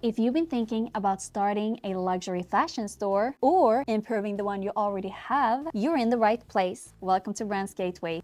If you've been thinking about starting a luxury fashion store or improving the one you already have, you're in the right place. Welcome to Brands Gateway.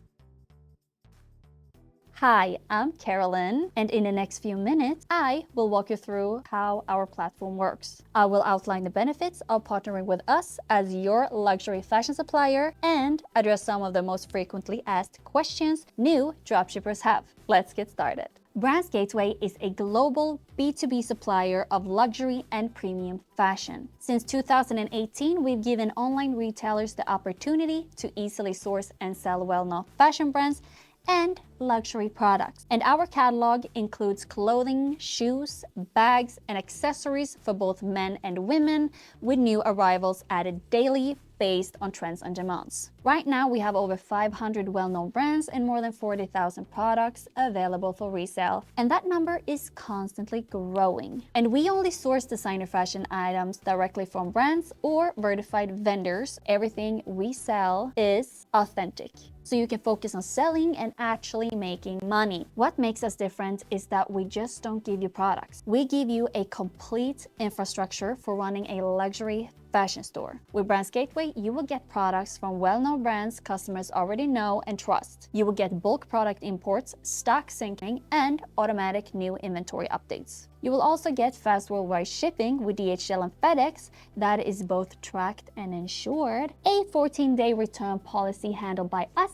Hi, I'm Carolyn, and in the next few minutes, I will walk you through how our platform works. I will outline the benefits of partnering with us as your luxury fashion supplier and address some of the most frequently asked questions new dropshippers have. Let's get started. Brands Gateway is a global B2B supplier of luxury and premium fashion. Since 2018, we've given online retailers the opportunity to easily source and sell well-known fashion brands and luxury products. And our catalog includes clothing, shoes, bags, and accessories for both men and women, with new arrivals added daily based on trends and demands. Right now, we have over 500 well-known brands and more than 40,000 products available for resale. And that number is constantly growing. And we only source designer fashion items directly from brands or verified vendors. Everything we sell is authentic, so you can focus on selling and actually making money. What makes us different is that we just don't give you products. We give you a complete infrastructure for running a luxury fashion store. With Brands Gateway, you will get products from well-known brands customers already know and trust. You will get bulk product imports, stock syncing, and automatic new inventory updates. You will also get fast worldwide shipping with DHL and FedEx that is both tracked and insured, a 14-day return policy handled by us,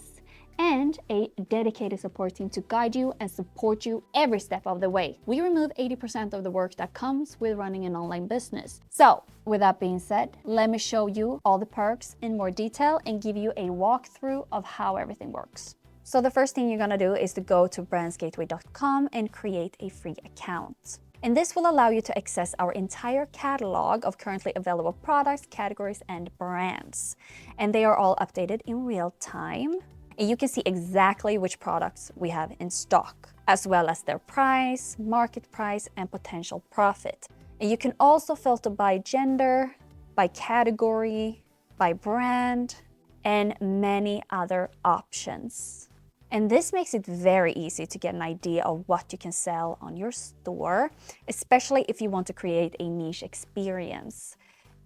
and a dedicated support team to guide you and support you every step of the way. We remove 80% of the work that comes with running an online business. So, with that being said, let me show you all the perks in more detail and give you a walkthrough of how everything works. So the first thing you're gonna do is to go to brandsgateway.com and create a free account. And this will allow you to access our entire catalog of currently available products, categories, and brands. And they are all updated in real time. And you can see exactly which products we have in stock, as well as their price, market price, and potential profit. And you can also filter by gender, by category, by brand, and many other options. And this makes it very easy to get an idea of what you can sell on your store, especially if you want to create a niche experience.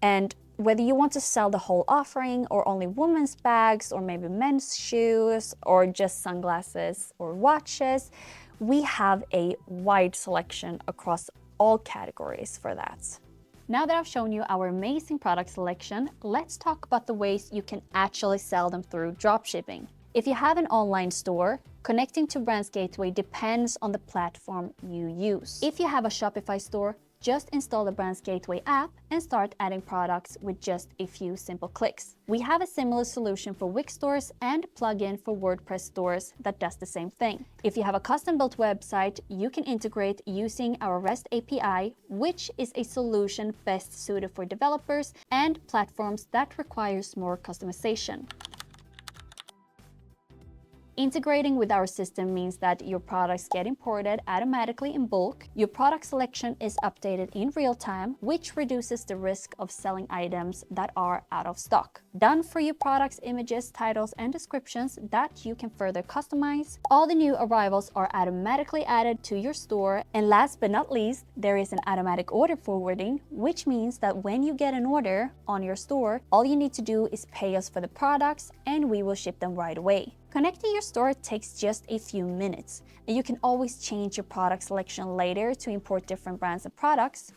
And whether you want to sell the whole offering or only women's bags or maybe men's shoes or just sunglasses or watches, we have a wide selection across all categories for that. Now that I've shown you our amazing product selection, let's talk about the ways you can actually sell them through dropshipping. If you have an online store, connecting to Brands Gateway depends on the platform you use. If you have a Shopify store, just install the Brands Gateway app and start adding products with just a few simple clicks. We have a similar solution for Wix stores and plugin for WordPress stores that does the same thing. If you have a custom-built website, you can integrate using our REST API, which is a solution best suited for developers and platforms that requires more customization. Integrating with our system means that your products get imported automatically in bulk, your product selection is updated in real time, which reduces the risk of selling items that are out of stock. Done for you products, images, titles, and descriptions that you can further customize. All the new arrivals are automatically added to your store. And last but not least, there is an automatic order forwarding, which means that when you get an order on your store, all you need to do is pay us for the products and we will ship them right away. Connecting your store takes just a few minutes, and you can always change your product selection later to import different brands and products.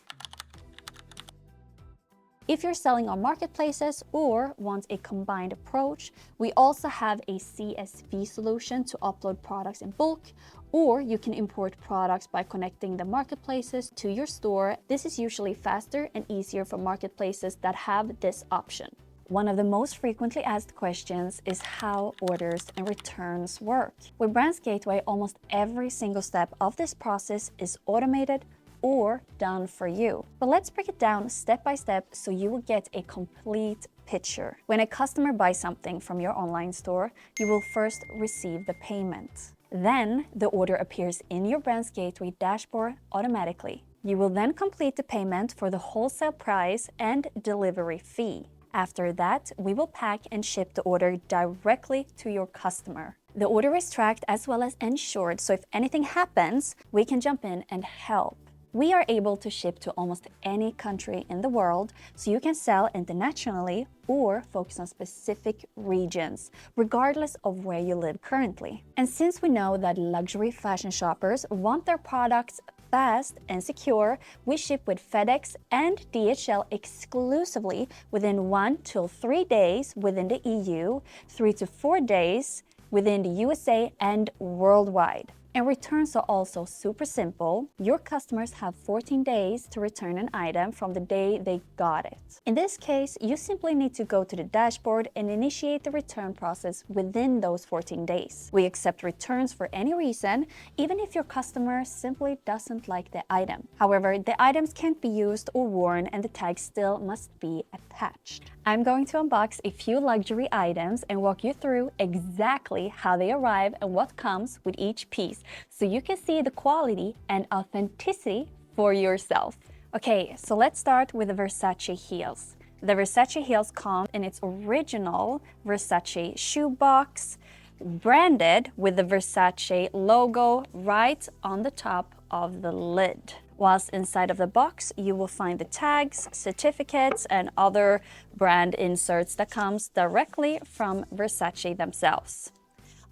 If you're selling on marketplaces or want a combined approach, we also have a CSV solution to upload products in bulk, or you can import products by connecting the marketplaces to your store. This is usually faster and easier for marketplaces that have this option. One of the most frequently asked questions is how orders and returns work. With Brands Gateway, almost every single step of this process is automated or done for you. But let's break it down step by step so you will get a complete picture. When a customer buys something from your online store, you will first receive the payment. Then the order appears in your Brands Gateway dashboard automatically. You will then complete the payment for the wholesale price and delivery fee. After that, we will pack and ship the order directly to your customer. The order is tracked as well as insured, so if anything happens, we can jump in and help. We are able to ship to almost any country in the world, so you can sell internationally or focus on specific regions, regardless of where you live currently. And since we know that luxury fashion shoppers want their products fast and secure, we ship with FedEx and DHL exclusively within 1 to 3 days within the EU, 3 to 4 days within the USA and worldwide. And returns are also super simple. Your customers have 14 days to return an item from the day they got it. In this case, you simply need to go to the dashboard and initiate the return process within those 14 days. We accept returns for any reason, even if your customer simply doesn't like the item. However, the items can't be used or worn and the tag still must be attached. I'm going to unbox a few luxury items and walk you through exactly how they arrive and what comes with each piece, so you can see the quality and authenticity for yourself. Okay, so let's start with the Versace heels. The Versace heels come in its original Versace shoebox, branded with the Versace logo right on the top of the lid. Whilst inside of the box, you will find the tags, certificates, and other brand inserts that comes directly from Versace themselves.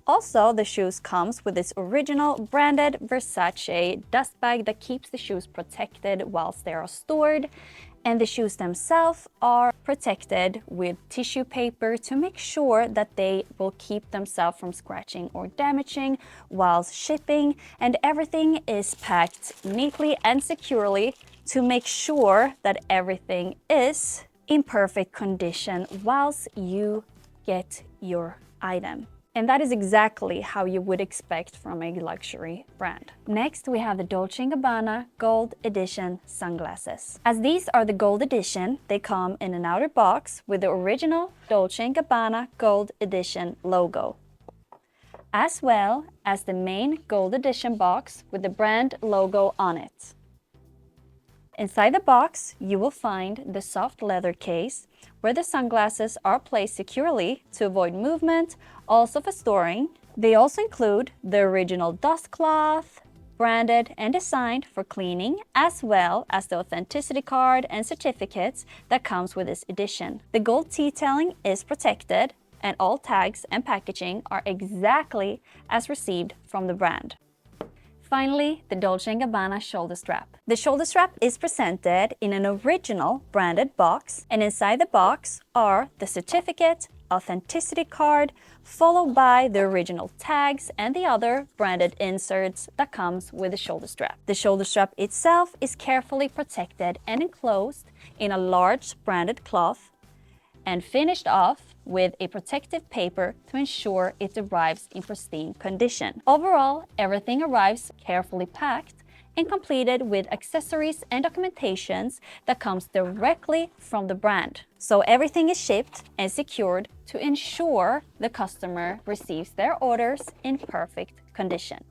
Also, the shoes comes with this original branded Versace dust bag that keeps the shoes protected whilst they are stored. And the shoes themselves are protected with tissue paper to make sure that they will keep themselves from scratching or damaging whilst shipping. And everything is packed neatly and securely to make sure that everything is in perfect condition whilst you get your item. And that is exactly how you would expect from a luxury brand. Next, we have the Dolce & Gabbana Gold Edition sunglasses. As these are the Gold Edition, they come in an outer box with the original Dolce & Gabbana Gold Edition logo, as well as the main Gold Edition box with the brand logo on it. Inside the box, you will find the soft leather case where the sunglasses are placed securely to avoid movement, also for storing. They also include the original dust cloth, branded and designed for cleaning, as well as the authenticity card and certificates that comes with this edition. The gold detailing is protected, and all tags and packaging are exactly as received from the brand. Finally, the Dolce & Gabbana shoulder strap. The shoulder strap is presented in an original branded box, and inside the box are the certificate, authenticity card, followed by the original tags and the other branded inserts that comes with the shoulder strap. The shoulder strap itself is carefully protected and enclosed in a large branded cloth and finished off with a protective paper to ensure it arrives in pristine condition. Overall, everything arrives carefully packed and completed with accessories and documentations that comes directly from the brand. So everything is shipped and secured to ensure the customer receives their orders in perfect condition.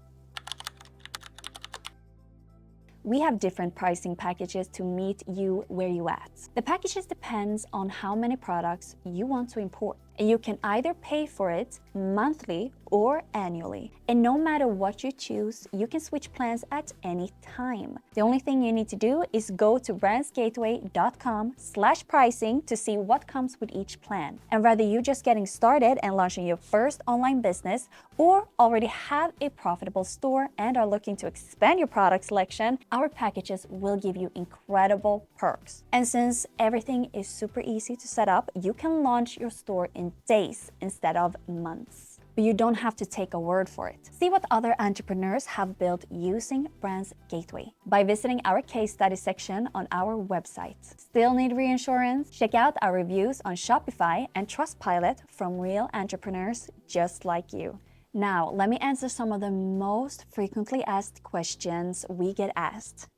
We have different pricing packages to meet you where you at. The packages depends on how many products you want to import. And you can either pay for it monthly or annually. And no matter what you choose, you can switch plans at any time. The only thing you need to do is go to brandsgateway.com/pricing to see what comes with each plan. And whether you're just getting started and launching your first online business, or already have a profitable store and are looking to expand your product selection, our packages will give you incredible perks. And since everything is super easy to set up, you can launch your store in days instead of months. But you don't have to take a word for it. See what other entrepreneurs have built using BrandsGateway by visiting our case study section on our website. Still need reinsurance? Check out our reviews on Shopify and Trustpilot from real entrepreneurs just like you. Now, let me answer some of the most frequently asked questions we get asked.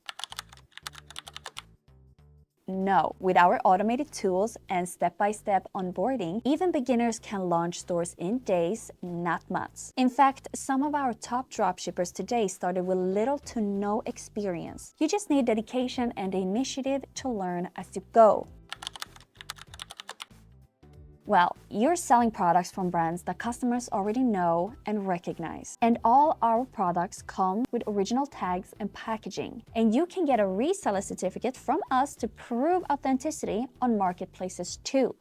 No, with our automated tools and step-by-step onboarding, even beginners can launch stores in days, not months. In fact, some of our top dropshippers today started with little to no experience. You just need dedication and initiative to learn as you go. Well, you're selling products from brands that customers already know and recognize. And all our products come with original tags and packaging. And you can get a reseller certificate from us to prove authenticity on marketplaces too.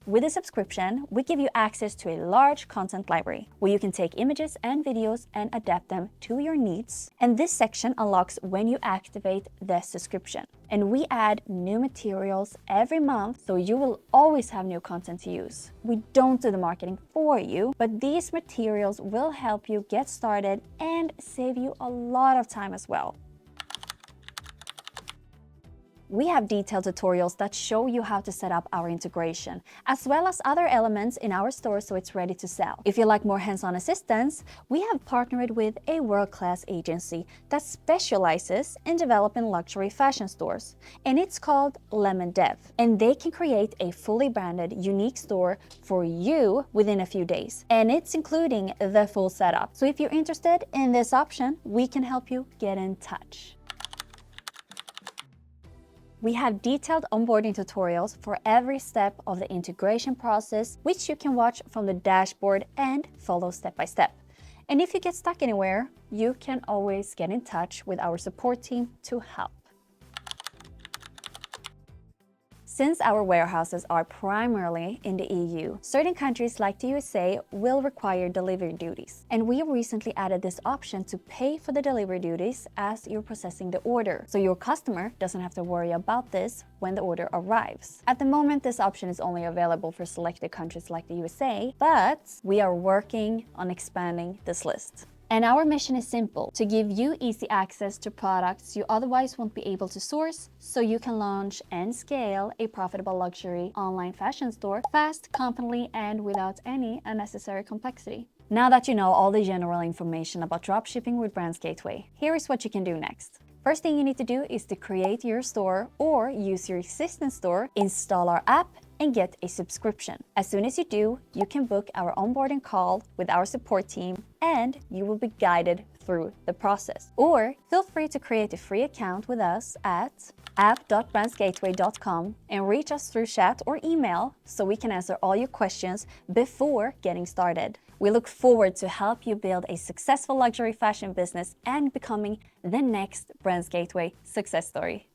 With a subscription, we give you access to a large content library where you can take images and videos and adapt them to your needs. And this section unlocks when you activate the subscription. And we add new materials every month, so you will always have new content to use. We don't do the marketing for you, but these materials will help you get started and save you a lot of time as well. We have detailed tutorials that show you how to set up our integration, as well as other elements in our store so it's ready to sell. If you like more hands-on assistance, we have partnered with a world-class agency that specializes in developing luxury fashion stores, and it's called Lemon Dev. And they can create a fully branded, unique store for you within a few days. And it's including the full setup. So if you're interested in this option, we can help you get in touch. We have detailed onboarding tutorials for every step of the integration process, which you can watch from the dashboard and follow step by step. And if you get stuck anywhere, you can always get in touch with our support team to help. Since our warehouses are primarily in the EU, certain countries like the USA will require delivery duties. And we recently added this option to pay for the delivery duties as you're processing the order, so your customer doesn't have to worry about this when the order arrives. At the moment, this option is only available for selected countries like the USA, but we are working on expanding this list. And our mission is simple: to give you easy access to products you otherwise won't be able to source, so you can launch and scale a profitable luxury online fashion store fast, confidently, and without any unnecessary complexity. Now that you know all the general information about dropshipping with BrandsGateway, here is what you can do next. First thing you need to do is to create your store or use your existing store, install our app, and get a subscription. As soon as you do, you can book our onboarding call with our support team and you will be guided through the process. Or feel free to create a free account with us at app.brandsgateway.com and reach us through chat or email so we can answer all your questions before getting started. We look forward to help you build a successful luxury fashion business and becoming the next BrandsGateway success story.